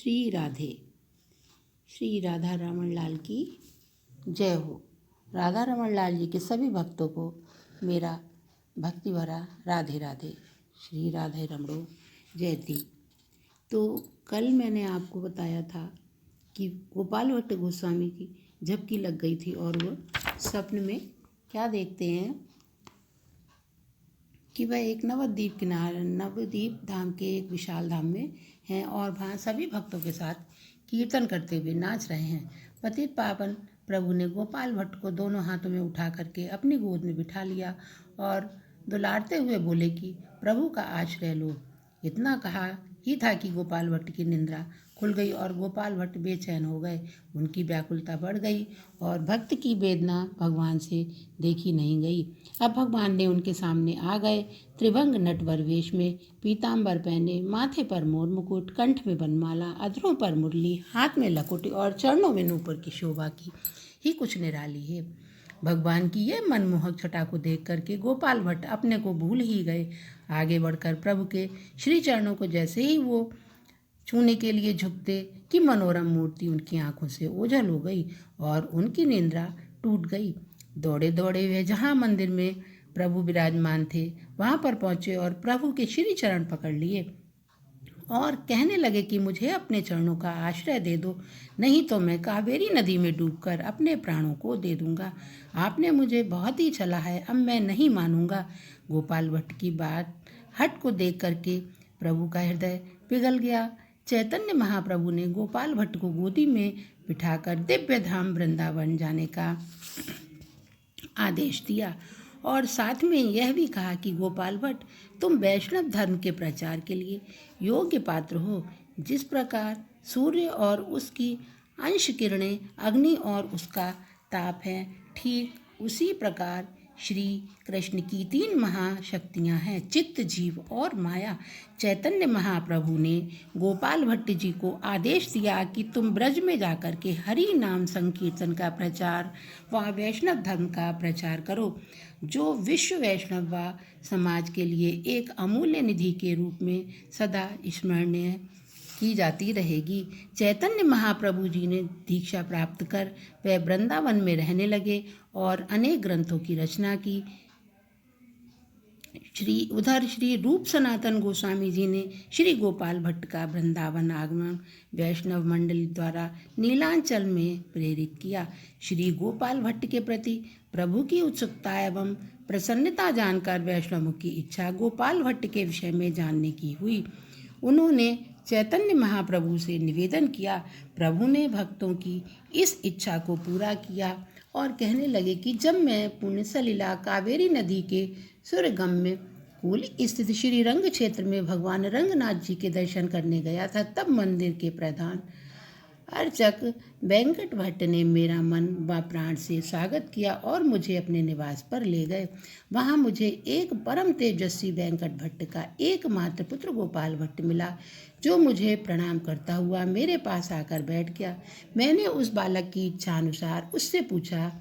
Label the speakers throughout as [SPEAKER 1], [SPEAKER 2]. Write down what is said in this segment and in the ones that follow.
[SPEAKER 1] श्री राधे। श्री राधा रमन लाल की जय हो। राधा रमन लाल जी के सभी भक्तों को मेरा भक्ति भरा राधे राधे। श्री राधे रमणो जयती। तो कल मैंने आपको बताया था कि गोपाल भट्ट गोस्वामी की झपकी लग गई थी और वह स्वप्न में क्या देखते हैं कि वह एक नवद्वीप किनारे नवद्वीप धाम के एक विशाल धाम में हैं और वहाँ सभी भक्तों के साथ कीर्तन करते हुए नाच रहे हैं। पतित पावन प्रभु ने गोपाल भट्ट को दोनों हाथों में उठा करके अपनी गोद में बिठा लिया और दुलारते हुए बोले कि प्रभु का आश्रय लो। इतना कहा ही था कि गोपाल भट्ट की निंद्रा खुल गई और गोपाल भट्ट बेचैन हो गए। उनकी व्याकुलता बढ़ गई और भक्त की वेदना भगवान से देखी नहीं गई। अब भगवान ने उनके सामने आ गए। त्रिभंग नटवर वेश में, पीताम्बर पहने, माथे पर मोर मुकुट, कंठ में बनमाला, अधरों पर मुरली, हाथ में लकुट और चरणों में नूपुर की शोभा की ही कुछ निराली है। भगवान की यह मनमोहक छटा को देख करके गोपाल भट्ट अपने को भूल ही गए। आगे बढ़कर प्रभु के श्री चरणों को जैसे ही वो छूने के लिए झुकते कि मनोरम मूर्ति उनकी आंखों से ओझल हो गई और उनकी निंद्रा टूट गई। दौड़े दौड़े वे जहाँ मंदिर में प्रभु विराजमान थे वहाँ पर पहुँचे और प्रभु के श्री चरण पकड़ लिए और कहने लगे कि मुझे अपने चरणों का आश्रय दे दो, नहीं तो मैं कावेरी नदी में डूबकर अपने प्राणों को दे दूंगा। आपने मुझे बहुत ही छला है, अब मैं नहीं मानूंगा। गोपाल भट्ट की बात हट को देख करके प्रभु का हृदय पिघल गया। चैतन्य महाप्रभु ने गोपाल भट्ट को गोदी में बिठाकर दिव्य धाम वृंदावन जाने का आदेश दिया और साथ में यह भी कहा कि गोपाल भट्ट, तुम वैष्णव धर्म के प्रचार के लिए योग्य पात्र हो। जिस प्रकार सूर्य और उसकी अंश किरणें अग्नि और उसका ताप हैं, ठीक उसी प्रकार श्री कृष्ण की 3 महाशक्तियाँ हैं, चित्त, जीव और माया। चैतन्य महाप्रभु ने गोपाल भट्ट जी को आदेश दिया कि तुम ब्रज में जाकर के हरि नाम संकीर्तन का प्रचार व वैष्णव धर्म का प्रचार करो, जो विश्व वैष्णव व समाज के लिए एक अमूल्य निधि के रूप में सदा स्मरणीय की जाती रहेगी। चैतन्य महाप्रभु जी ने दीक्षा प्राप्त कर वह वृंदावन में रहने लगे और अनेक ग्रंथों की रचना की। उधर श्री रूप सनातन गोस्वामी जी ने श्री गोपाल भट्ट का वृंदावन आगमन वैष्णव मंडली द्वारा नीलांचल में प्रेरित किया। श्री गोपाल भट्ट के प्रति प्रभु की उत्सुकता एवं प्रसन्नता जानकर वैष्णवों की इच्छा गोपाल भट्ट के विषय में जानने की हुई। उन्होंने चैतन्य महाप्रभु से निवेदन किया। प्रभु ने भक्तों की इस इच्छा को पूरा किया और कहने लगे कि जब मैं पुण्य सलिला कावेरी नदी के सूर्यगम्य कूल स्थित श्री रंग क्षेत्र में भगवान रंगनाथ जी के दर्शन करने गया था, तब मंदिर के प्रधान अर्चक वेंकट भट्ट ने मेरा मन व प्राण से स्वागत किया और मुझे अपने निवास पर ले गए। वहाँ मुझे एक परम तेजस्वी वेंकट भट्ट का एकमात्र पुत्र गोपाल भट्ट मिला, जो मुझे प्रणाम करता हुआ मेरे पास आकर बैठ गया। मैंने उस बालक की इच्छा अनुसार उससे पूछा,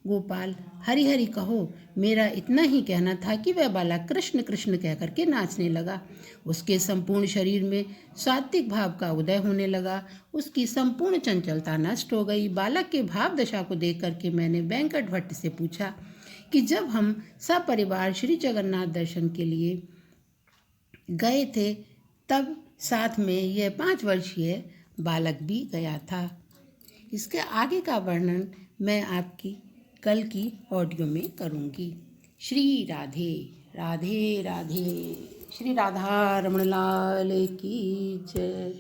[SPEAKER 1] गोपाल, हरि हरि कहो। मेरा इतना ही कहना था कि वह बालक कृष्ण कृष्ण कह करके नाचने लगा। उसके संपूर्ण शरीर में सात्विक भाव का उदय होने लगा। उसकी संपूर्ण चंचलता नष्ट हो गई। बालक के भाव दशा को देख करके मैंने वेंकट भट्ट से पूछा कि जब हम सपरिवार श्री जगन्नाथ दर्शन के लिए गए थे, तब साथ में यह 5 वर्षीय बालक भी गया था। इसके आगे का वर्णन मैं आपकी कल की ऑडियो में करूँगी। श्री राधे राधे राधे। श्री राधा रमण लाल की जय।